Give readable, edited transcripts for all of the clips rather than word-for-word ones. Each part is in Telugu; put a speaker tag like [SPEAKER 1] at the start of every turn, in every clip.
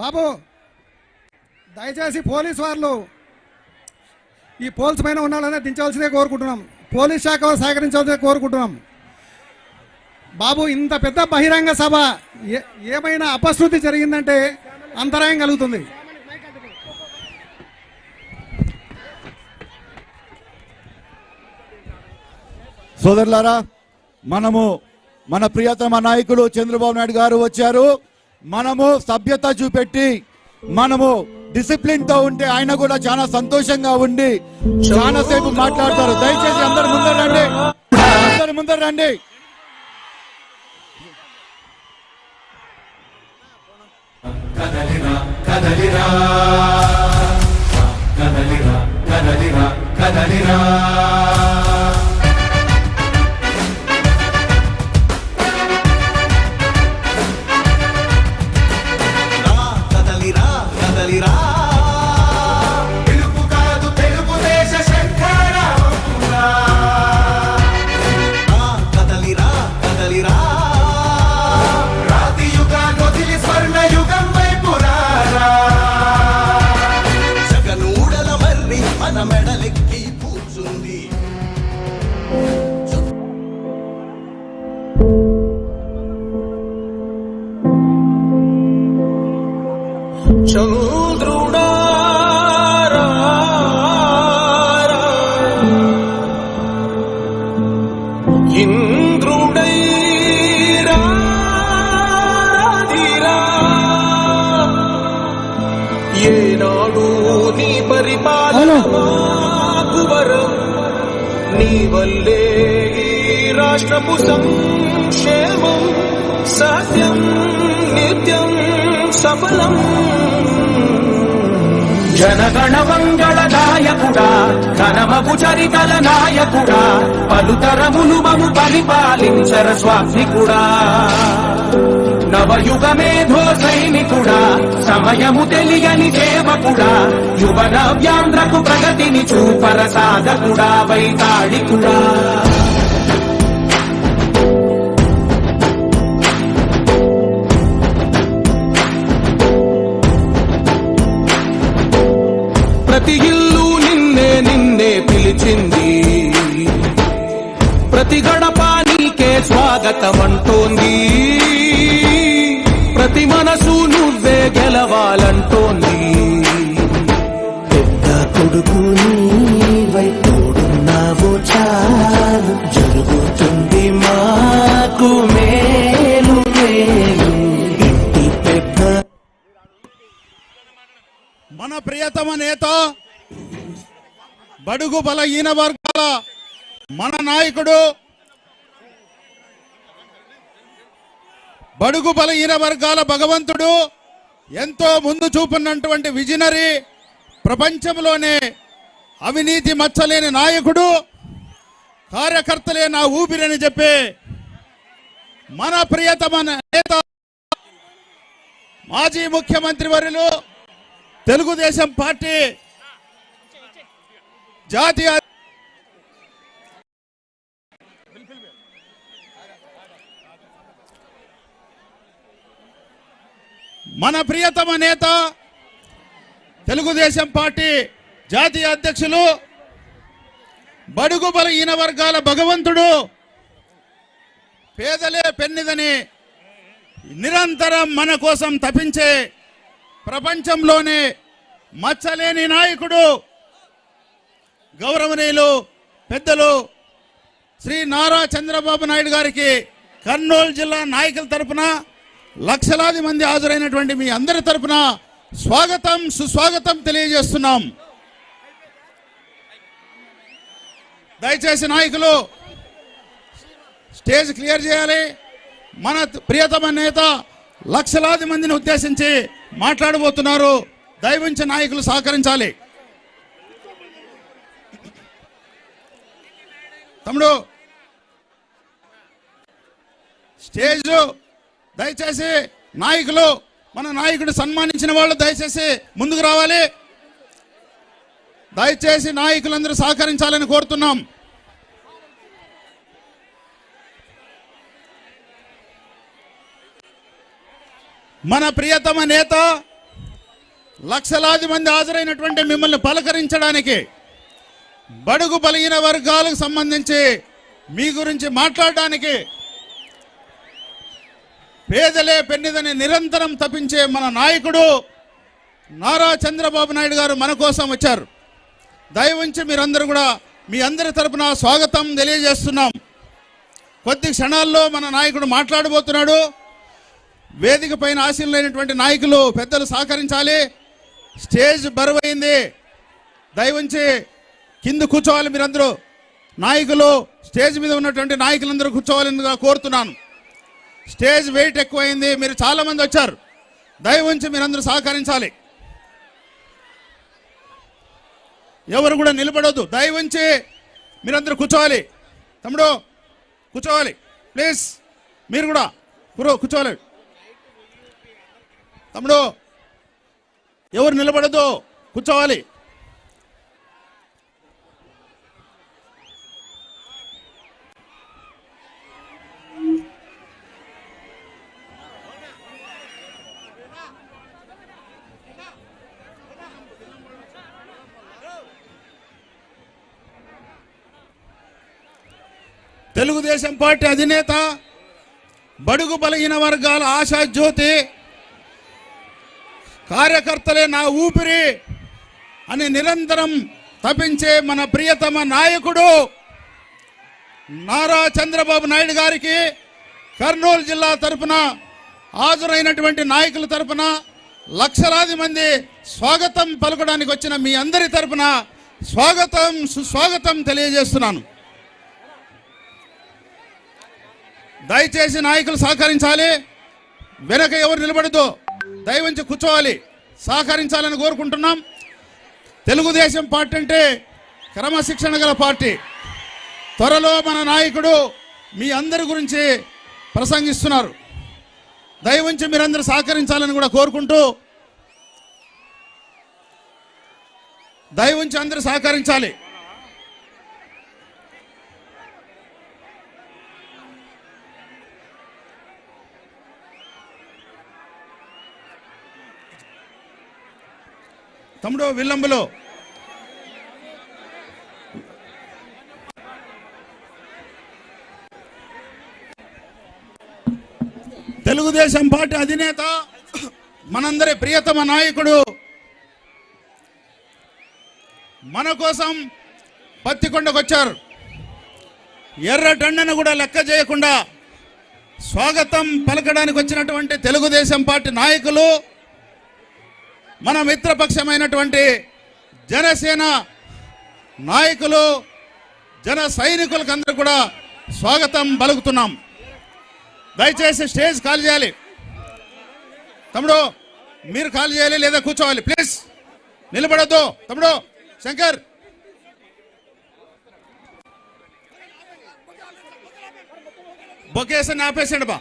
[SPEAKER 1] బాబు దయచేసి పోలీసు వాళ్ళు ఈ పోల్స్ పైన ఉన్నాళ్ళనే దించవలసిందే కోరుకుంటున్నాం. పోలీస్ శాఖ సహకరించవలసిందే కోరుకుంటున్నాం. బాబు ఇంత పెద్ద బహిరంగ సభ ఏమైనా అపశృతి జరిగిందంటే అంతరాయం కలుగుతుంది.
[SPEAKER 2] సోదరులారా, మనము మన ప్రియతమ నాయకులు చంద్రబాబు నాయుడు గారు వచ్చారు. మనము సభ్యత చూపెట్టి మనము డిసిప్లిన్ తో ఉంటే ఆయన కూడా చాలా సంతోషంగా ఉండి చాలా సేపు మాట్లాడతారు. దయచేసి అందరు ముందర రండి, అందరు ముందర రండి.
[SPEAKER 3] కదలిరా కదలిరా కదలిరా కదలిరా కదలిరా పిలుపు కాదు తెలుగుదేశ శంఖారావమురా. కదలిరా కదలిరా రాతి యుగాన్ని వదిలి స్వర్ణ యుగం వైపు రారా. జగనూడల మర్రి మన మెడలెక్కి కూర్చుంది. చంద్రుడా ఇంద్రుడై రాధిరా. ఏనాడు నీ పరిపాలన మాకు వరం. నీ వల్లే ఈ రాష్ట్రపు సంక్షేమం సత్యం నిత్యం సఫలం. జనగణ మంగళ నాయకుడా, ఘనమగు చరితల నాయకుడా, పలుతరములు మము పరిపాలించర స్వామికుడా. నవయుగ మేధో సైనికుడా, సమయము తెలియని సేవకుడా, యువన వ్యాంధ్రకు ప్రగతిని చూపర సాధకుడా, వైతాళికుడా. ప్రతి ఇల్లు నిన్నే నిన్నే పిలిచింది, ప్రతి గడప నీకే స్వాగతం అంటోంది, ప్రతి మనసు నువ్వే గెలవాలంటోంది.
[SPEAKER 4] పెద్ద కొడుకు నీవై తోడున్నావో చాలు, జరుగుతుంది మాకు మేలు మేలు. ఇంటి పెద్ద
[SPEAKER 2] మన ప్రియతమ నేత, బడుగు బలహీన వర్గాల మన నాయకుడు, బడుగు బలహీన వర్గాల భగవంతుడు, ఎంతో ముందు చూపున్నటువంటి విజనరీ, ప్రపంచంలోనే అవినీతి మచ్చలేని నాయకుడు, కార్యకర్తలే నా ఊపిరని చెప్పి మన ప్రియతమ నేత, మాజీ ముఖ్యమంత్రి వర్యులు, తెలుగుదేశం పార్టీ జాతీయ మన ప్రియతమ నేత, తెలుగుదేశం పార్టీ జాతీయ అధ్యక్షులు, బడుగు బలహీన వర్గాల భగవంతుడు, పేదలే పెన్నిదని నిరంతరం మన కోసం తపించే ప్రపంచంలోనే మచ్చలేని నాయకుడు, గౌరవనీయులు పెద్దలు శ్రీ నారా చంద్రబాబు నాయుడు గారికి కర్నూలు జిల్లా నాయకుల తరపున, లక్షలాది మంది హాజరైనటువంటి మీ అందరి తరపున స్వాగతం సుస్వాగతం తెలియజేస్తున్నాం. దయచేసి నాయకులు స్టేజ్ క్లియర్ చేయాలి. మన ప్రియతమ నేత లక్షలాది మందిని ఉద్దేశించి మాట్లాడబోతున్నారు. దయవుంచి నాయకులు సహకరించాలి. తమ్ముడు స్టేజ్ దయచేసి నాయకులు, మన నాయకుడు సన్మానించిన వాళ్ళు దయచేసి ముందుకు రావాలి. దయచేసి నాయకులందరూ సహకరించాలని కోరుతున్నాం. మన ప్రియతమ నేత,
[SPEAKER 5] లక్షలాది మంది హాజరైనటువంటి మిమ్మల్ని పలకరించడానికి, బడుగు బలహీన వర్గాలకు సంబంధించి మీ గురించి మాట్లాడడానికి, పేదలే పెన్నిదని నిరంతరం తప్పించే మన నాయకుడు నారా చంద్రబాబు నాయుడు గారు మన కోసం వచ్చారు. దయవుంచి మీరందరూ కూడా మీ అందరి తరపున స్వాగతం తెలియజేస్తున్నాం. కొద్ది క్షణాల్లో మన నాయకుడు మాట్లాడబోతున్నాడు. వేదిక పైన ఆశీనులైనటువంటి నాయకులు పెద్దలు సహకరించాలి. స్టేజ్ బరువైంది, దయవుంచి కింద కూర్చోవాలి. మీరందరూ నాయకులు స్టేజ్ మీద ఉన్నటువంటి నాయకులందరూ కూర్చోవాలని కోరుతున్నాను. స్టేజ్ వెయిట్ ఎక్కువైంది, మీరు చాలా మంది వచ్చారు. దయవుంచి మీరందరూ సహకరించాలి. ఎవరు కూడా నిలబడొద్దు, దయవుంచి మీరందరూ కూర్చోవాలి. తమ్ముడు కూర్చోవాలి ప్లీజ్, మీరు కూడా కూర్చోవాలి. తమ్ముడు ఎవరు నిలబడద్దు, కూర్చోవాలి. తెలుగుదేశం పార్టీ అధినేత, బడుగు బలహీన వర్గాల ఆశా జ్యోతి, కార్యకర్తలే నా ఊపిరి అని నిరంతరం తపించే మన ప్రియతమ నాయకుడు నారా చంద్రబాబు నాయుడు గారికి కర్నూలు జిల్లా తరపున హాజరైనటువంటి నాయకుల తరపున లక్షలాది మంది స్వాగతం పలకడానికి వచ్చిన మీ అందరి తరపున స్వాగతం సుస్వాగతం తెలియజేస్తున్నాను. దయచేసి నాయకులు సహకరించాలి. వెనక ఎవరు నిలబడద్దు, దయవుంచి కూర్చోవాలి, సహకరించాలని కోరుకుంటున్నాం. తెలుగుదేశం పార్టీ అంటే క్రమశిక్షణ గల పార్టీ. త్వరలో మన నాయకుడు మీ అందరి గురించి ప్రసంగిస్తున్నారు. దయవుంచి మీరందరూ సహకరించాలని కూడా కోరుకుంటూ, దయవుంచి అందరూ సహకరించాలి. తమ్ముడు విల్లంబులో తెలుగుదేశం పార్టీ అధినేత, మనందరి ప్రియతమ నాయకుడు మన కోసం పత్తికొండకు వచ్చారు. ఎర్రటెండను కూడా లెక్క చేయకుండా స్వాగతం పలకడానికి వచ్చినటువంటి తెలుగుదేశం పార్టీ నాయకులు, మన మిత్రపక్షమైనటువంటి జనసేన నాయకులు, జన సైనికులకు అందరూ కూడా స్వాగతం పలుకుతున్నాం. దయచేసి స్టేజ్ ఖాళీ చేయాలి. తమ్ముడు మీరు ఖాళీ చేయాలి లేదా కూర్చోవాలి ప్లీజ్, నిలబడద్దు. తమ్ముడు శంకర్ బొకేసని ఆపేసాడు బా.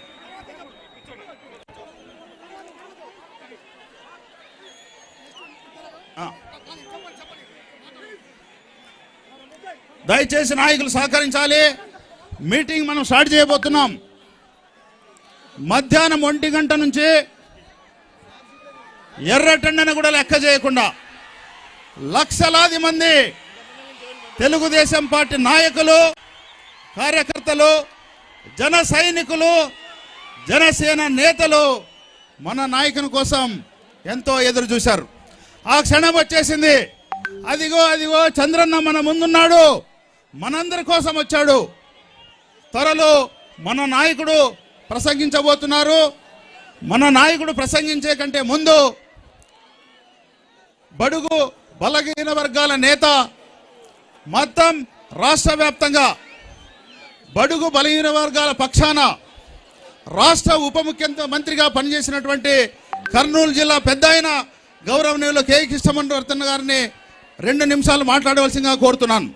[SPEAKER 5] దయచేసి నాయకులు సహకరించాలి. మీటింగ్ మనం స్టార్ట్ చేయబోతున్నాం. మధ్యాహ్నం 1 గంట నుంచి ఎర్రటెండను కూడా లెక్క చేయకుండా లక్షలాది మంది తెలుగుదేశం పార్టీ నాయకులు, కార్యకర్తలు, జన సైనికులు, జనసేన నేతలు మన నాయకుని కోసం ఎంతో ఎదురు చూశారు. ఆ క్షణం వచ్చేసింది. అదిగో అదిగో చంద్రన్న మన ముందున్నాడు, మనందరి కోసం వచ్చాడు. త్వరలో మన నాయకుడు ప్రసంగించబోతున్నారు. మన నాయకుడు ప్రసంగించే కంటే ముందు బడుగు బలహీన వర్గాల నేత, మొత్తం రాష్ట్ర వ్యాప్తంగా బడుగు బలహీన వర్గాల పక్షాన రాష్ట్ర ఉప ముఖ్యమంత్రిగా పనిచేసినటువంటి కర్నూలు జిల్లా పెద్ద ఆయన గౌరవనీయులు కె కృష్ణమోహన్ గారిని 2 నిమిషాలు మాట్లాడవలసిందిగా కోరుతున్నాను.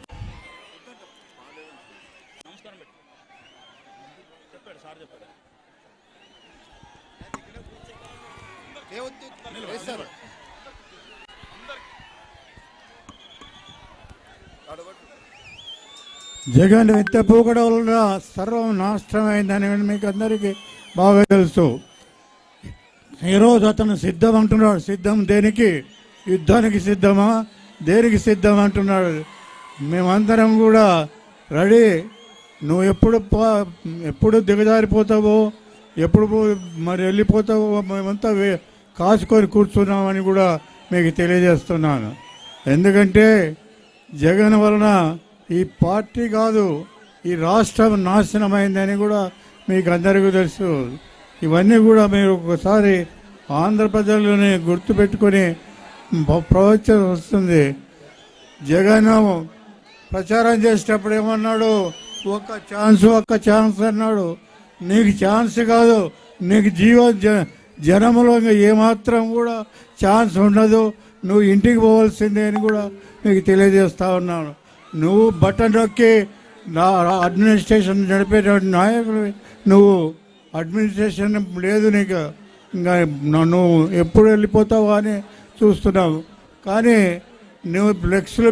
[SPEAKER 6] జగన్ విత్త పూకడం వల్ల సర్వం నాశనమైందని మీకు అందరికీ బాగా తెలుసు. ఈరోజు అతను సిద్ధం అంటున్నాడు. సిద్ధం దేనికి? యుద్ధానికి సిద్ధమా? దేనికి సిద్ధం అంటున్నాడు? మేమందరం కూడా రెడీ. నువ్వు ఎప్పుడు దిగజారిపోతావో, ఎప్పుడు మరి వెళ్ళిపోతావో మేమంతా కాచుకొని కూర్చున్నామని కూడా మీకు తెలియజేస్తున్నాను. ఎందుకంటే జగన్ వలన ఈ పార్టీ కాదు, ఈ రాష్ట్రం నాశనమైందని కూడా మీకు అందరికీ తెలుసు. ఇవన్నీ కూడా మీరు ఒకసారి ఆంధ్ర ప్రజలని గుర్తుపెట్టుకొని ప్రవచన వస్తుంది. జగన్ ప్రచారం చేసేటప్పుడు ఏమన్నాడు? ఒక్క ఛాన్స్ అన్నాడు. నీకు ఛాన్స్ కాదు, నీకు జనములో ఏమాత్రం కూడా ఛాన్స్ ఉండదు. నువ్వు ఇంటికి పోవాల్సిందే అని కూడా నీకు తెలియజేస్తా ఉన్నాను. నువ్వు బటన్ నొక్కి అడ్మినిస్ట్రేషన్ నడిపేటువంటి నాయకులు, నువ్వు అడ్మినిస్ట్రేషన్ లేదు నీకు. ఇంకా నువ్వు ఎప్పుడు వెళ్ళిపోతావా అని చూస్తున్నావు. కానీ నువ్వు ఫ్లెక్స్లు